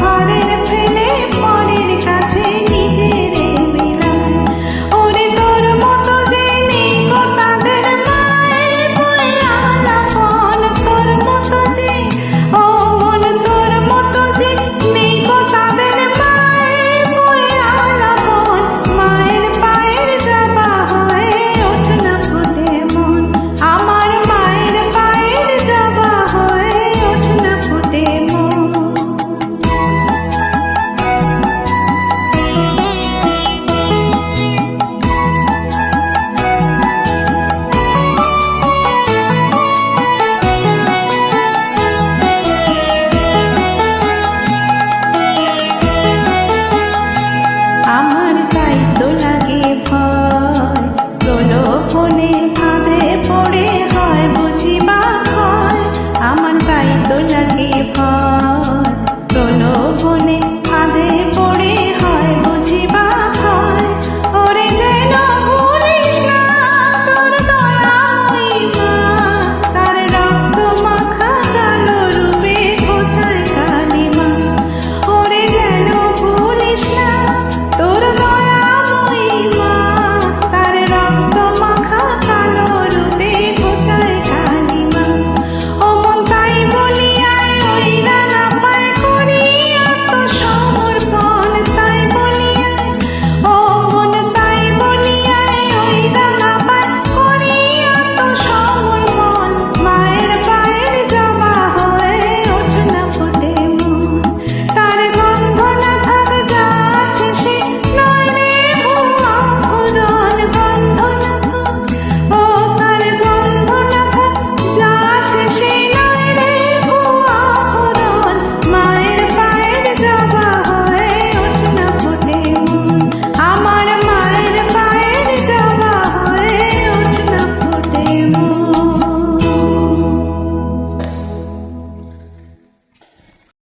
ঘরের ফেলে পরের কাছে নিজেরে মিলাই। ওরে তোর মতো যে নেই গো তাদের মায়ের বইয়া লাপন, তোর মতো যে ও মন তোর মতো যে নেই গো তাদের মায়ের বইয়া লাপন। মায়ের পায়ের জবা হয়ে ওঠ না ফোটে মন, আমার মায়ের পায়ের জবা হয়ে ওঠ না ফোটে মন। আমার তাই তো লাগে ভয়, প্রলোভনে ফাঁদে পড়ে হয় বুঝি বা ক্ষয়। আমার তাই তো লাগে ভয়, প্রলোভনে